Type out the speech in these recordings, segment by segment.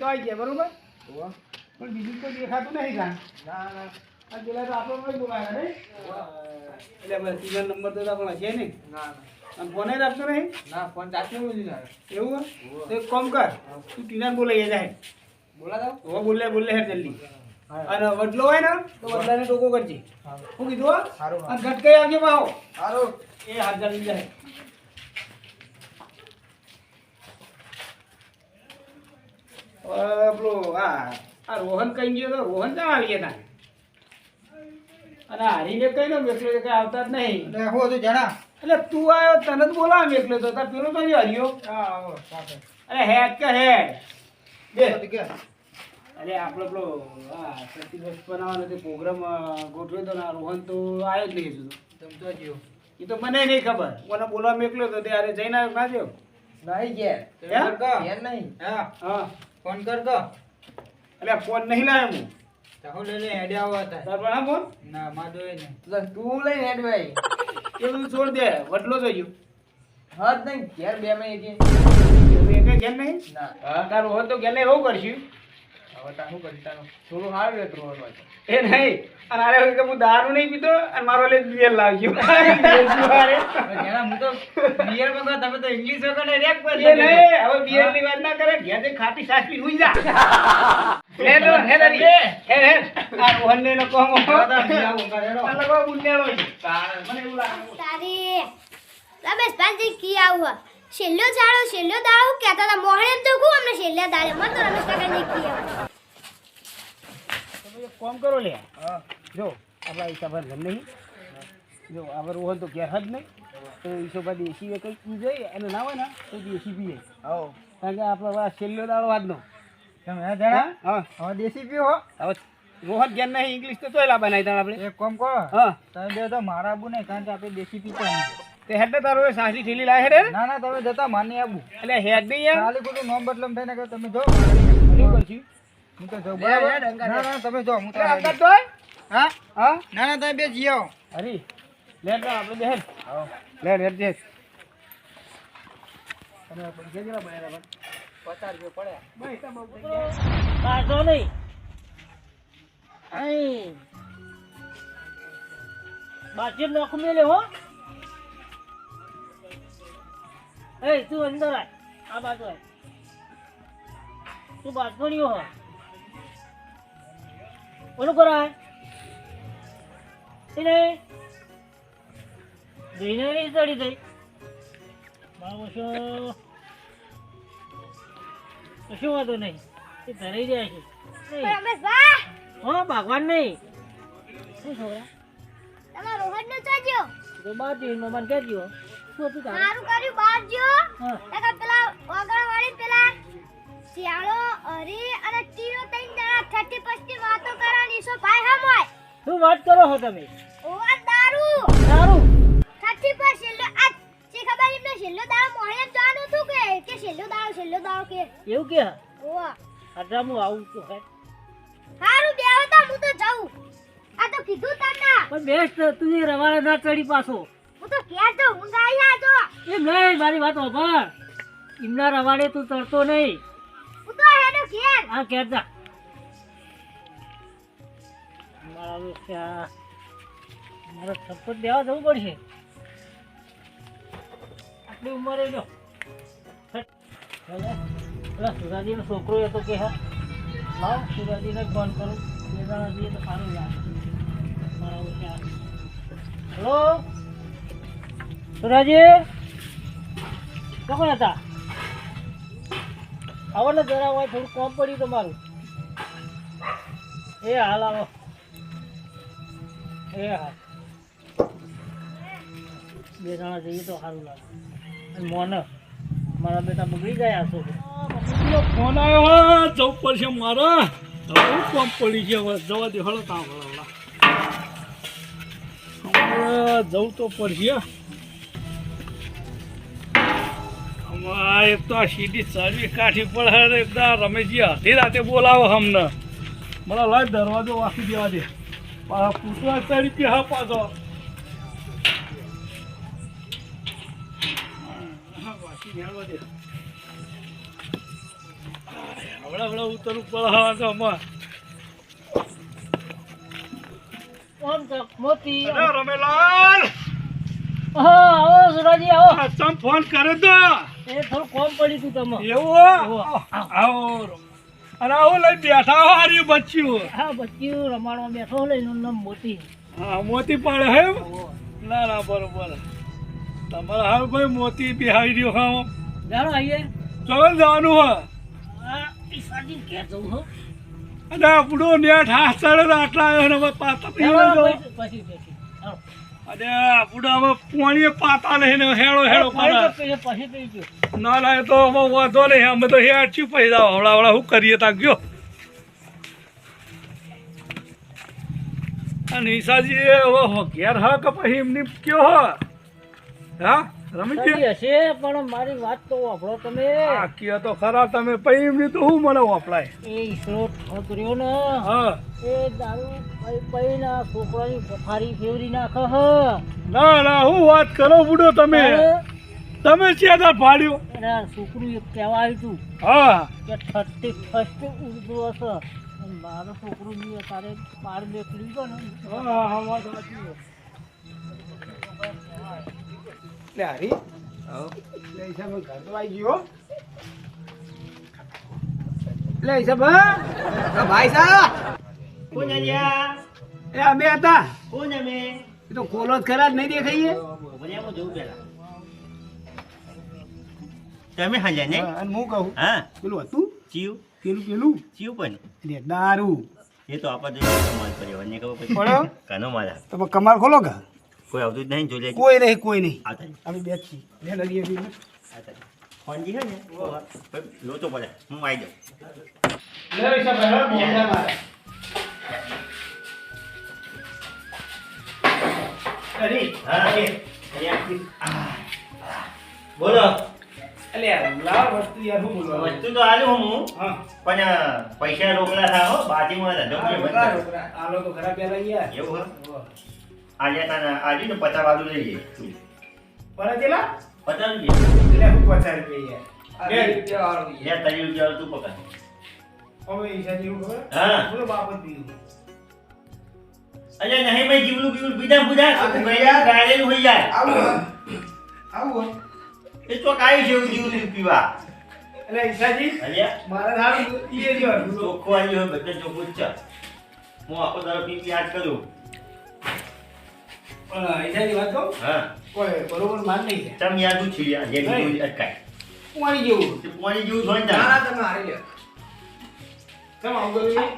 આવી ગયા બરોબર પણ બીજું કોઈ દેખાતું નહીં કાં ના ના આ પેલા તો આપણો કોઈ બોલાયા નહીં એટલે બસ સીઝન નંબર તો આપણો છે નહીં ના અને ફોને રાખતો નહીં ના ફોન ચાર્જ નહીં બોલી જાય એવું તો એક કામ કર તું ટીના બોલાઈ જાય બોલા દો હવે બોલે હેર જલ્દી અને વડલો હોય ને તો વડલાને ટોકો કરજે શું કીધું હો સારું અને ઘટકાઈ આવજે પાહો સારું એ હાથ જલ્દી જાય પેલો આ રોહન કઈ ગયો તો રોહન ક્યાં આવી ગયા અને હારીને કઈ ને મેકલો કઈ આવતા જ નહીં એટલે હું હતું જણા એટલે તું આવ્યો તને જ બોલાવા મેકલો તો તાર પેલો તો હર્યો હા આવો સાથે અરે હેડ કે હેડ દે કે અરે આપણે પેલો પ્રતિવર્ષ બનાવવાનો તે પ્રોગ્રામ ગોઠવ્યો તો ને આ રોહન તો આવ્યો જ નહીં હજુ તમ તો જીઓ એ તો મને નહીં ખબર મને બોલવા મેકલ્યો તો ત્યારે જઈને આવ્યો કાઢ્યો નહીં ઘેર ઘેર ઘેર નહીં હા હા ફોન કર તો એટલે ફોન નહીં લાવ્યો હું ચાહુ લઈને હેડે આવો હતા તાર પણ ફોન ના માં જોઈ નહીં તું લઈને હેડ ભાઈ એ બધું છોડ દે વડલો જોજો હા જ નહીં ઘેર બે મિનિટ એક ઘેર નહીં ના તાર રોહન તો ઘેર એવું કરશું હવે તારું કરી તારું થોડું હાર રે તું એ નહીં અને અરે કે હું દારૂ નહીં પીતો અને મારો લે બિયર લાવજો જણા હું તો બિયર માં તમે તો ઇંગ્લિશ વગર રેક પર એ નહીં હવે બિયર ની વાત ના કરે ઘેર જઈને ખાટી સાસ પી હુઈ જા લે લો હે દરી હે આ રોહન ને લોકો આ લોકો બુનેલો છે મને એવું લાગે તારી રમેશ ભાઈ કી આવું છેલ્લો દાડો કહેતા હતા મોહણે તો કહું અમને છેલ્લા દાડે મત તો રમેશ કાકા ની કી આવું તમે એક કામ કરો લે જો આપણા હિસાબે ઘર નહીં જો આ રોહન તો ઘેર જ નહીં તો હિસાબા દેશી કંઈક પી જાય અને ના હોય ને તો દેશી પીએ આવો કારણ કે આપણો આ છેલ્લો દાડો આજનો તમે હે જણા હા હવે દેશી પીઓ હો હવે રોહન ઘેર નહીં ઇંગ્લિશ તો તોય બનાવી તા આપણે એક કામ કરો હા તમે બે તો મારા આબુ નહીં કારણ કે આપણે દેશી પીતા નહીં તે હેડ ને તારો સાસી ઠેલી લાય હેડ ના ના તમે જતા માની આબુ એટલે હેડ નહીં યાર ખાલી ખોટું નોમ બદલમ થઈને કે તમે જો શું કરશું હું તો જાઉં બરાબર ના ના તમે જો હું તો અંકલ તો હા હા ના ના તમે બે જીઓ હરી લે તો આપણે બેન લે લે દે તમે પૈસા જેલા બનાવ્યા પણ 50 રૂપિયા પડ્યા કાઢો નહીં આઈ બાજી નોખ મેલે હો એ તું અંદર આ બાજુ આય તું બાજુ હો ઓલું કરાય એને જઈને ચડી જઈ બાબો શું વાંધો નહીં એ ધરાઈ જાય છે રમેશ ભાઈ હા ભગવાન નહીં શું છોકરા તમે રોહન નો ચાજો તો બાજુ મમ્મા કહેજો શું હતું તારું સારું કર્યું બહાર જો હા લગા પેલા વાગણવાળી પેલા શિયાળો હરી અને ટીનો તૈન જણા 30-35 વાતો કરવાની સો ભાઈ હમોય શું વાત કરો છો તમે ઓવા દારૂ સારું 30 છેલ્લો આ શી ખબર એમને છેલ્લો દાડો મોહે જાણું હતું કે છેલ્લો દાડો કે એવું કે ઓવા અઢા હું આવું તો હે હારું બેહો તા હું તો જાઉં આ તો કીધું તમને પણ બેસ્ટ તું રવાડે ના ચડી પાછો હું તો ક્યાં તો ઊંઘ આવી આ જો એમ નહીં મારી વાત સાંભળ એમના રવાડે તું ચડતો નહીં હું તો હેડો ઘેર હા કહેતા મારે શપથ દેવા જવું પડશે આટલી ઉંમરે જો પેલા સુરાજીનો છોકરો હતો કે હા લાવ સુરાજીને ફોન કરું બે જણા જઈએ તો સારું લાગે મારા હેલો સુરાજી કોણ હતા આવો ને જરા હોય થોડું કોમ પડ્યું તમારું એ હાલ આવો એ હા બે જણા જઈએ તો સારું લાગે અને મોન મારા બેટા બગડી ગયા છો ફોન આવ્યો જવું પડશે મારે બહુ કોમ પડી છે હવે જવા દે હળો કામ જવું તો પડશે એક તો આ સીધી ચડવી કાઠી પડે એકદમ રમેશજી અડધી રાતે બોલાવો અમને મને લાય દરવાજો વાંચી દેવા દે પૂછવા ચડી કે હા પાછો વાંચી દેવા દે હમણાં ઉતરવું પડે તો આમાં. ઓમ તો મોતી અરે રમેલાલ હા આવો સુરાજી આવો આ તમ ફોન કર્યો તો એ થોડું કોમ પડ્યું તું તમે એવું આવો અને આવું લઈ બેઠા હારી બચ્યું હા બચ્યું રમાડવા બેઠો લઈને નામ મોતી હા મોતી પડે હે ના ના બરોબર તમારા હાલ ભાઈ મોતી બિહારી રહ્યો હા જાણો આઈએ ચાલો જવાનું હે આ ઈસાજી કે જવું હો અને આપણો નેટ હાથ ચડે આટલા આવ્યો ને હવે પાતા પીવા જો પછી આવો અને આપણો હવે પોણીએ પાતા નહીં ને હેળો હેળો પાડા પછી પી ગયો ના ના એ તો અમે વાંધો નહીં અમે તો હેડ છું પૈસા હવડા હવડા શું કરીએ તા ગયો અને ઈસાજી હવે ઘેર હા કે પછી એમની કયો હા રમીજી સાચી હશે પણ મારી વાત તો વાપરો તમે આ કયો તો ખરા તમે પછી એમની તો શું મને વાપરાય એ ઈસરો ઠોકર્યો ને હા એ દારૂ પઈ પઈ ના છોકરાની પથારી ફેવરી નાખે હ ના ના હું વાત કરો બુડો તમે તમે ચેતા પાડ્યો અને આ છોકરું એક કહેવા આવ્યું તું હા કે 31st ઉર્દુ હશે અને મારો છોકરું ની તારે બાર બેકલી ગયો ને હા હા વાત સાચી છે. લે હરી લે હિસાબ ઘર તો આવી ગયો લે હિસાબ ભાઈ સાહેબ કોણ આયા એ અમે હતા કોણ અમે એ તો કોલો જ ખરા જ નહીં દેખાઈએ મને એમ જોઉં પેલા તમે હાલ્યા ને અને હું કહું હા પેલું હતું ચીવ પેલું ચીવ પણ લે દારૂ એ તો આપણે જો કમાલ કર્યો અને ખબર પછી પણ કાનો મારા તમે કમાલ ખોલો કે કોઈ આવતું જ નહીં જોઈ કોઈ નહીં આ થાય અમે બે જ છીએ લે લઈએ છીએ. આ થાય ફોનજી હે ને લોચો પડે હું આવી જાઉં લે હિસાબ હેડો બીજા મારે અરે હા અહીંયા બોલો અલ્યા લાવ વસ્તુ યાર હું બોલવા વસ્તુ તો આલું હું હા પણ પૈસા રોકડા થા હો બાજીમાં ધંધો રોકડા, રોકડા. આલો તો ખરા પેલા યાર એવું હે હોવે. આજે તાને આજે ને 50 વાળું લઈએ પણ કેટલા 50 લઈએ એટલે હું 50 રૂપિયા યાર લે 30 રૂપિયા તું પકડ હવે ઈશા જેવું ખબર હા બોલો બાપ જ પીવું અરે નહીં ભાઈ જીવલું બીવલું બીજા બુધા ભૈયા ગાળેલું હોઈ જાય આવું એ તો કાઈ છે એવું જીવલું પીવા એટલે ઈશાજી અરે મારા સારું ઈએ જ હોય ચોખ્ખું આવી હોય બધે ચોખ્ખું જ છે હું આખો દાડો પી પી યાદ કરું પણ ઈશાજી વાત કહું હા કોઈ બરોબર માન નહીં છે તમ યાદ હું છીએ જે બીજું અટકાય પાણી જેવું તે પાણી જેવું જોઈ તા તમે હારી લ્યો તમે આવું કર્યું નહીં?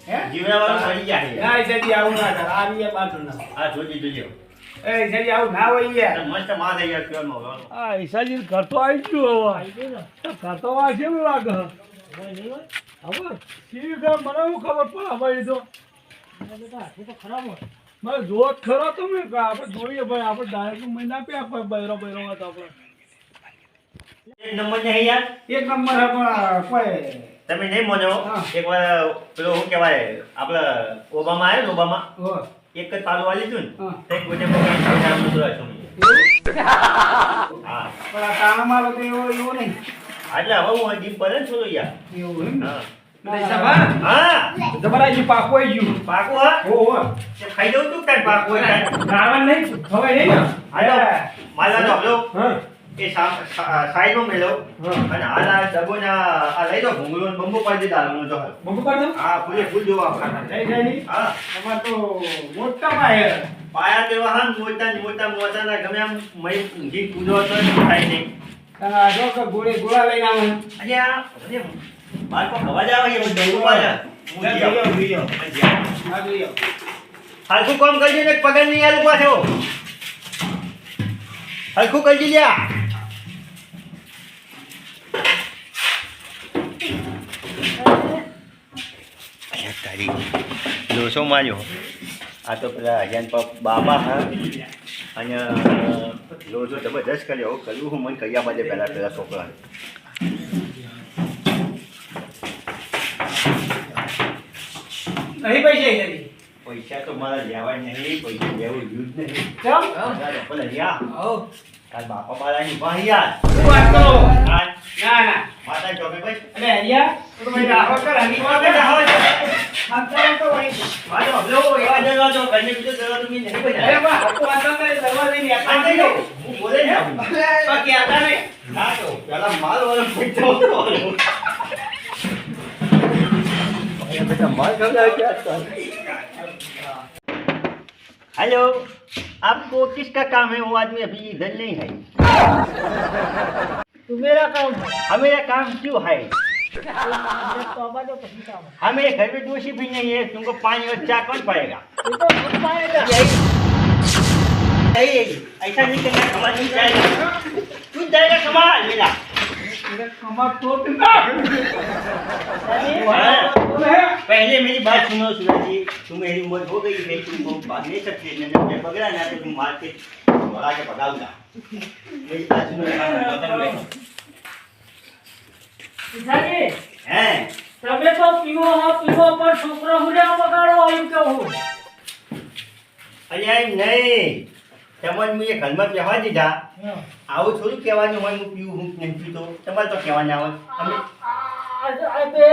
હે જીવડા વાળું પડી જાય ના ઈશાજી આવું ના કર આ બીજા બાજુ ના આ જોજી જોજો એ ઈશાજી આવું ના હોય યાર મસ્ત માં થઈ જાય કેમ હોવાનો આ ઈશાજી ઘર તો આવી ગયું હવે ઘર તો આ કેવું લાગે હવે કેવી ઘર મને શું ખબર પડે હવે એ તો ખરાબ હોય મારે જોત ખરો તમે કે આપણે જોઈએ ભાઈ આપણે ડાયરેક્ટ મહિના પે આપણે બૈરો બૈરો હતા આપણે એક નંબર નહીં યાર એક નંબર હે પણ કોઈ તમે નહીં માનો હા. એકવાર પેલો શું કહેવાય આપણે ઓબામા આવ્યો ને ઓબામા હો એક જ પાલું આલી હતું ને હા. તે ગોટે પકડી નામ ઉતરો હતો હા પણ આ તાણામાં લોકો એવો નહીં એટલે હવે હું જીમ પડે ને થોડું યાર એવું એમ ને? હા ના, ઈશાબા, હા જબરા જે પાકો આવી ગયું પાકું હા હો હો તે ખાઈ દઉં તું કાંઈ પાકું હોય કાંઈ. ગાળવાનું નહીં ખવાય નહીં ને હાલો માલા તો હલો હા એ સાઈડમાં મેળો હા. અને હાલ આ ડબ્બોના આ લઈ દો ભૂંગળો ને બંબો પાડી દે દારૂનો જો હાલ. બંધ કરી દઉં? હા ફૂલે ફૂલ જોવા આપણા જય જયની. હા તમાર તો મોટા પાયે. પાયા તેવા હા મોટા ને મોટા મોટાના ગમે આમ મય ઊંઘી કૂદો તો થાય નહીં તમે આ જો કે ગોળા લઈને આવો. અરે આ અરે બાળકો અવાજ આવે છે બધું દৌડ પાડે. હું લે, જી આવું. જોઈ આવો. હું જી આવું. હા, જોઈ આવો. હલકું કામ કરજો ને પગાર નહીં આલું પાછો હલકું કરજી લ્યા તારી લોસો માર્યો આ તો પેલા અજાન બાબા હા અને લોસો જબરદસ્ત કર્યો કર્યું હું મને કર્યા બાજે પેલા છોકરા નહીં પૈસા ઈશાજી. પૈસા તો મારા લેવા નહીં પૈસા લેવું યુઝ નહીં ચમ? પેલા લ્યા આવો. તાર બાપા બાળાની વાહ યાર શું વાત કરો? હા ના ના માતા ચોકે ભાઈ અરે હરિયા તો ભાઈ રાહો કર હરીમાં હવે બેઠા હવે ખાતા તો ભાઈ મારો લો એવા જવા જો ઘરને બીજો જવા તો નહીં અરે ભાઈ બા આપો આતા કરે દરવા લઈને આ આતા જઈ જો જાઓ. હું બોલે ને બાકી આતા ને ના તો પેલા માલ વાળો પૈસા હતો बेटा मार कर रहा है क्या हेलो आपको किसका काम है वो आदमी अभी इधर नहीं है तू मेरा काम हमें काम क्यों है तौबा जो कहीं काम हमें घर में दोषी भी नहीं है तुमको 5 और 4 कौन पाएगा ये तो खुद पाएगा नहीं ऐसा नहीं करना समाज नहीं जाएगा तू जाएगा समाज मेरा मेरा कमा तोड़ ना पहले मेरी बात सुनो सूरज जी तुम मेरी उम्र हो गई है तुम भाग नहीं सकते मैंने मुझे पकड़ा ना तो तुम मार के भगा के भगाऊंगा मेरी बात सुनो પિતાજી हैं તમે તો પીવો પણ છોકરો હુડા બગાડો આવ્યું કેવું અલ્યા નહીં તમને મુએ ઘરમાં બેહવા દીધા આવું થોડું કહેવાનું હોય હું પીવું હું નહીં પીતો તમારે તો કહેવાના આવે અમે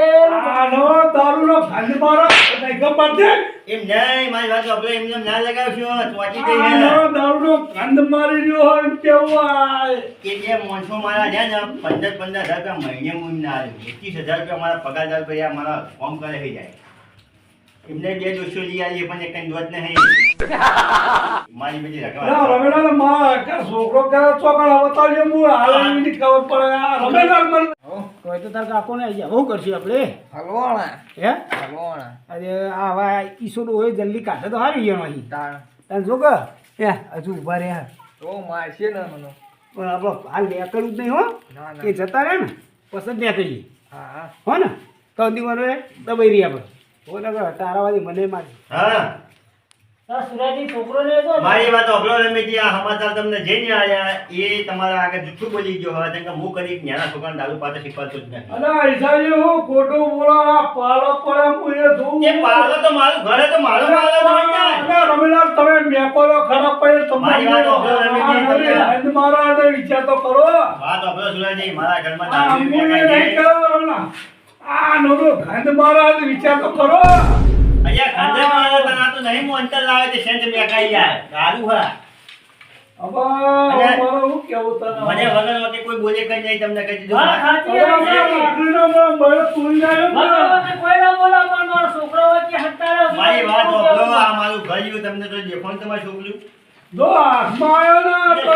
આનો દારૂનો ભાંડ મારો તને ખબર છે એમ નહીં મારી વાત આપણે એમને ના લગાવશો ચોટી ગઈ આનો હે દારૂનો ભાંડ મારી રહ્યો હોય એમ કેવું આ કે જે માણસો મારા છે ને 15,000 રૂપિયા મહિને હું એમને આવ્યું 21,000 રૂપિયા મારા પગારદાર કર્યા મારા ફોર્મ કરે થઈ જાય એમને 2 દોસ્તો લઈ આવી પણ એક કઈ દોત નહીં મારી બધી ના રકમ રમેલાલ માં કે છોકરો કરે ચોકડ અવતાર્યો હું હાલ એની ખબર પડે આ રમેલાલ મને કોઈ તો તાર કાકો ને આવી હું કરશું આપણે હલવાણા હે હલવાણા અરે આ હવે ઈસોડો હોય જલ્દી કાઢે તો હારી ગયો અહીં તાણ તને જો કે હે હજુ ઉભા રહે તો મારશે ને મને પણ આપણો હાલ નીકળવું જ નહીં હો ના એ જતા રહે ને પસંદ નીકળીએ હા હા હો ને તો દીવાનો રે દબાઈ રહી આપણે હો ને તારાવાદી મને મારી હા સુરાજી છોકરો ને તો મારી વાત અબલો રમેજી આ સમાચાર તમને જઈને આયા એ તમારા આગળ જૂઠું બોલી ગયો હવે કેમ કે હું કરી નાના છોકરાને દારૂ પાતો શીખવાડતો જ નથી અરે ઈસાજી હું ખોટું બોલા પાલો પડે હું એ જોઉં એ પાલો તો મારું ઘરે તો મારો પાલો તો હોય ને. અરે રમેલાલ તમે મેકો તો ખરાબ પડે મારી વાત અબલો રમેજી તમે તમને મારા હાથે વિચાર તો કરો વાત અબલો સુરાજી મારા ઘરમાં આ દારૂ હું એ પીવાય નહીં છે. કરો રમેલાલ આ નોનો ગંધ મારા હાથે વિચાર તો કરો અહીંયા ખાંડે મારો તને આ તો નહીં હું અંતર લાવે છે સેન્ટ મેકાઈ યાર દારૂ હા હવે અને મારો હું કેવું તને મને વગર વગર કોઈ બોલે કઈ નહીં તમને કહી દીધું વાત સાચી અરે લાકડીનો બળ તોડી નાખ્યો ને. કોઈ ના બોલા પણ મારો છોકરો વચ્ચે હટતા મારી વાત અબલો આ મારું ઘર જેવું તમને તો દેખો ને તમારું છોકરું જો હાથમાં આવ્યો ને તો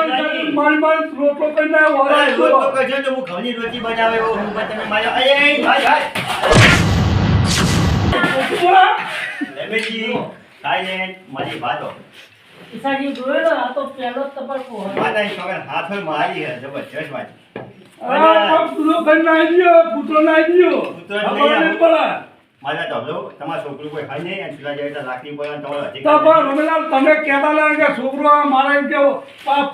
મારી રોટલો કરીને અરે રોજ તો વરાય કહેજો તો હું ઘઉંની રોટી બનાવે એવો હું પણ તમે માર્યો અરે ભાઈ ભાઈ રમેશજી સાયલેન્ટ મારી વાતો ઈસાજી જોયેલો આ તો પહેલો જ તબક્કો હોય માતા છોકરા હાથ પર મારી હે જબરજસ્ત વાજી પૂરો કરીને આવી ગયો પુત્રો ના આવી ગયો પુત્રો ખબર નહીં નહીં પડે મારા તો હલો તમારા છોકરું કોઈ ખાઈ નહીં અને સુલા જાય તો લાકડી પર તમારો તો પણ રમેલાલ તમે કહેતા લાગે કે છોકરો આ મારે એમ કેવો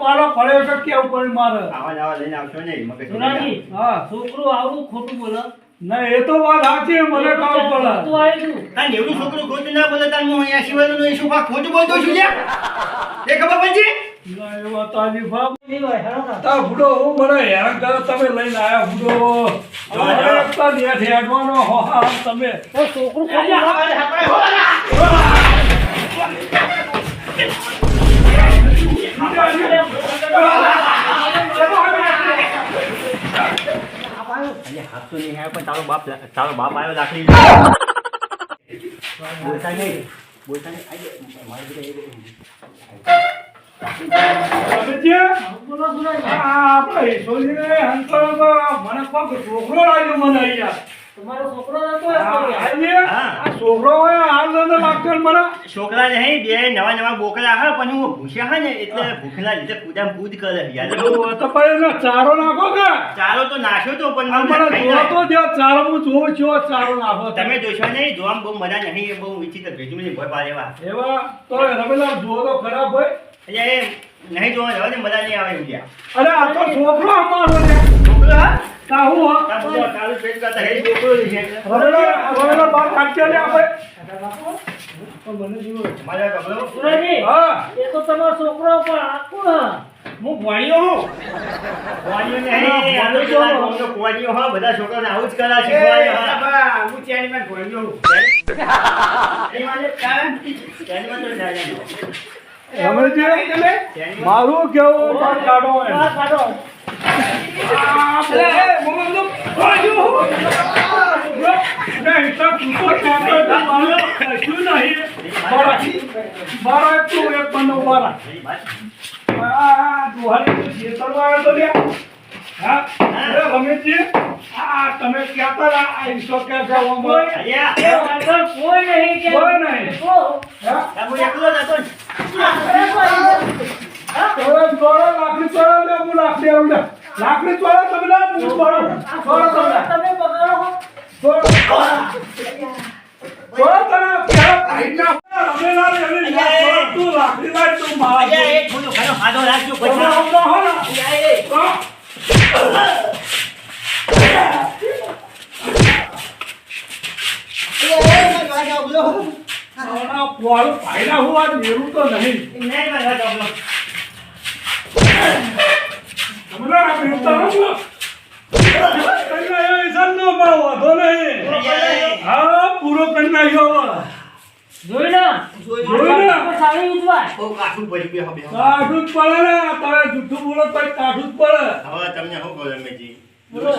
પાલો પડ્યો છે કેવું પડ્યું મારે આવા લઈને આવશો નહીં મગજ સુરાજી હા છોકરો આવડું ખોટું બોલે ના એ તો વાત સાચી મને ખબર પડે તું આવી કાંઈ એવડું છોકરું ખોટું ના બોલે તાર હું અહીંયા સિવાયનું નહીં શું ખોટું બોલતો છું લ્યા એ ખબર પડી ના એ વાત આજી બાપ ગયું હોય હેડો તા બુડો હું મને હેરાન કરે તમે લઈને આયા બુડો હવે એકતા નેઠ હેડવાનો હો હા તમે તો છોકરું ખોટું અરે હાથ તો નહીં આવ્યો પણ તારો બાપ આવ્યો લાકડી બોલતા નહીં મારી બધા સમજ્યા? બોલો સુરાજી આ આપણે ઈશ્વરીને હંકારો તો મને કોક છોકરો લાગ્યો મને અહીંયા તમારો છોકરો નતો આજે હા. આ છોકરો હોય હાલ નતો લાગતો ને મને છોકરા નહીં બે નવા બોકડા હા પણ હું ભૂસ્યા હા ને એટલે ભૂખના લીધે કૂદામ કૂદ કરે યાદ એવું તો પછી એનો ચારો નાખો કે ચાલો તો નાખ્યો તો પણ આ મને મને ખાઈ જોતો જાય. દ્યો ચારો હું જોઉં છું ચારો નાખો તમે જોશો નહીં જોવામાં બહુ મજા નહીં એ બહુ વિચિત્ર ભેજું નહીં ભય પાડે એવા એવા તો રમેલા જુઓ તો ખરાબ હોય એટલે એ નહીં જોવા જવા દે મજા નહીં આવે એવું ત્યાં અરે આ તો છોકરો અમારો છે છોકરો હા કાહુ હો આ બધો ચાલુ પેટ કરતા હે છોકરો જ છે રમેલા બાર કાઢ્યો ને આપણે મારા કપડો સુરાજી હા એ તો તમારો છોકરો પણ આખું હા હું ભણ્યો હું કોણીઓ નહીં, આ તો પેલા ગામનો કોણીઓ હો, બધા છોકરાઓને આવું જ કરા શીખવાય, હા. હું ચાણીમાં ભણ્યો હું ચાણીમાં તો ચાલે નહીં. રમેશજી મારું કેવું બાર કાઢો એમ. નહીં તો કૂતો કહેતો તો મારું કશું નહીં. બારા તું એક બનો બારા. દુહારી ખેતરમાં આવ્યો તો લ્યા. હા અરે રમેશજી તમે કહેતા હતા આ ઈસો કે જવામાં અહીંયા. કોઈ નહીં કે કોઈ નહીં. હા હું એકલો જ હતો ને. લાકડી ચોળો લે હું લાકડી આવું લે. લાકડી ચોળો તમે લે હું ચોળો તમે પકડો ચોળો તમે ક્યાં ભાઈ ના રમેલા રે તું લાકડી લાય તું મારા અહીંયા એક થોડો ઘણો હાથો રાખજો પછી. પોળું ભાઈના હું આજ મેરું તો નહીં નહીં મારા ડોબલો. તમને આ મેરું તો નથી. કન્યા એ સંનો માં વાંધો નહીં. હા પૂરો કન્યા જોઈ લો જોઈ લે. સારી ઉજવા બહુ કાઠું પડી ગયું હવે. કાઠું જ પડે ને તારે જુઠ્ઠું બોલો તો કાઠું જ પડે. હવે તમને શું કહું રમેશજી? બોલો.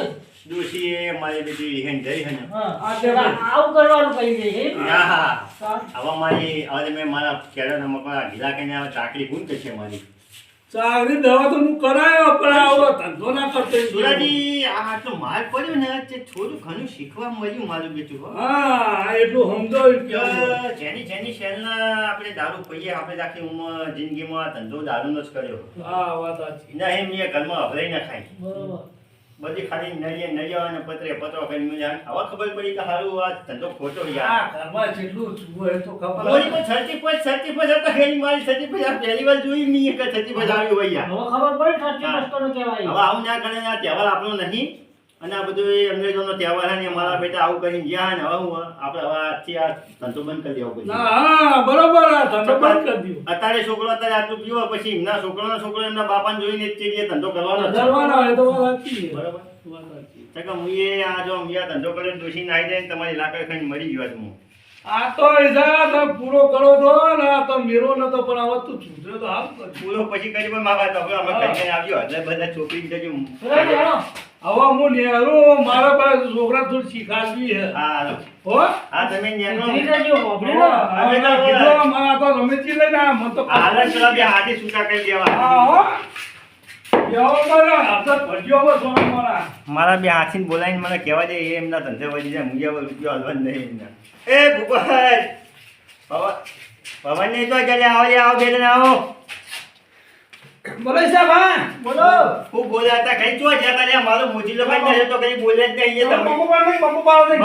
ડોશીએ મારી બધી હેન જઈ હે ને. આ જે આવું કરવાનું કહી દે હા. હવે મારી હવે મેં મારા કેળાના મકવા ઢીલા કરીને આવે ચાકરી ગુણ કરશે મારી. ચાકરી દવા તો હું કરાયો પણ આવો ધંધો ના કરતો સુરાજી આ આટલો માર પડ્યો ને તે થોડું ઘણું શીખવા મળ્યું મારું બેટું હો. હા એટલું સમજાવ્યું કે જેની જેની શેરના આપણે દારૂ પીએ આપણે આખી ઉંમર જિંદગીમાં ધંધો દારૂનો જ કર્યો. હા વાત સાચી. નહીં મેં ઘરમાં અભરાઈ ના ખાય. બરોબર બધી ખાલી નળિયા અને પતરે પત્રો કરીને મને હવે ખબર પડી કે હારું આ ધંધો ખોટો આ યાર. ઘરમાં જેટલું જુઓ એ તો ખબર બોલી પણ 35 હતા હેલી મારી 35 આ પહેલી વાર જોઈ મી કે 35 આવ્યું હોય યાર. હવે ખબર પડી સાચી વસ્તુનો કહેવાય હવે આવું ના કરે આ તહેવાર આપણો નહીં અને આ બધું એ અંગ્રેજોનો તહેવાર છે ને મારા બેટા આવું કરીને ગયા ને હવે હું આપણે હવે આજથી આ ધંધો બંધ કરી દેવો પછી. હા બરોબર આ ધંધો બંધ કરી દીધો. અત્યારે છોકરો અત્યારે આટલું પીવો પછી એમના છોકરો એમના બાપાને જોઈને જ તે ધંધો કરવાનો જ છે. ધરવાના હોય તો વાત સાચી છે. બરોબર. વાત સાચી. ચકા હું એ આ જો હું આ ધંધો કરીને ડોસી નાઈ જાય ને તમારી લાકડ ખાઈને મરી ગયો છું હું. આ તો હિસાબ પૂરો કરો તો ને આ તો મેરો નતો પણ હવે તું સુધરે તો આમ કર. પૂરો પછી કરી પણ મારા તો અમે કરીને આવ્યો એટલે બધા છોકરી જજો. હવે હું નેહરું મારા પાસે છોકરા થોડું શીખાડવી છે. હા હાલો. હો હા તમે ન્યાનો જઈ રહેજો, હોભળી લો. હવે તો કીધું મારા તો રમેશજી લઈને આ મને તો હાલત પેલા બે હાથી છૂટા કરી દેવા. હા હો એવો મારા હાથ ભજ્યો હવે સોના મારા. મારા બે હાથીને બોલાવીને મને કહેવા દે એ એમના ધંધે વધી જાય મુજબ રૂપિયો હલવાનું નહીં એમના. એ ભૂપત પવન નહીં તો ચાલે આવો બે જણા આવો. બોલો સાહેબ હા બોલો ખૂબ બોલ્યા હતા કઈ ચો જતા લે મારો મોજીલો ભાઈ ને તો કઈ બોલે જ નહીં તમે. બંબુ પાડ નહીં, બંબુ પાડ નહીં.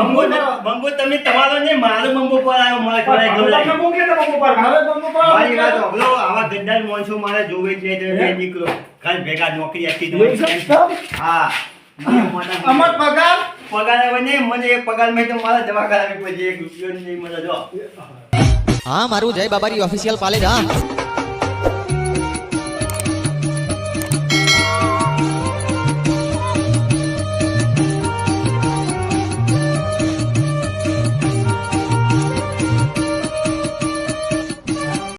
બંબુ તમે તમારો ને મારો બંબુ પર આવ્યો મારે ખોરાક તમને ગયો. મૂકે તો બંબુ પાડ. હવે બંબુ પાડ. મારી વાત સાંભળો આવા ગદ્દાર માણસો મારે જોવે જ નહીં તમે બે નીકળો કાલ ભેગા નોકરી આખી દો. હા અમર પગાર પગાર આવે નહીં મને એક પગાર મેં તો મારા દવાખાના પછી 1 રૂપિયો નહીં મને જો. હા મારું જય બાબારી ઓફિશિયલ પાલેજ હા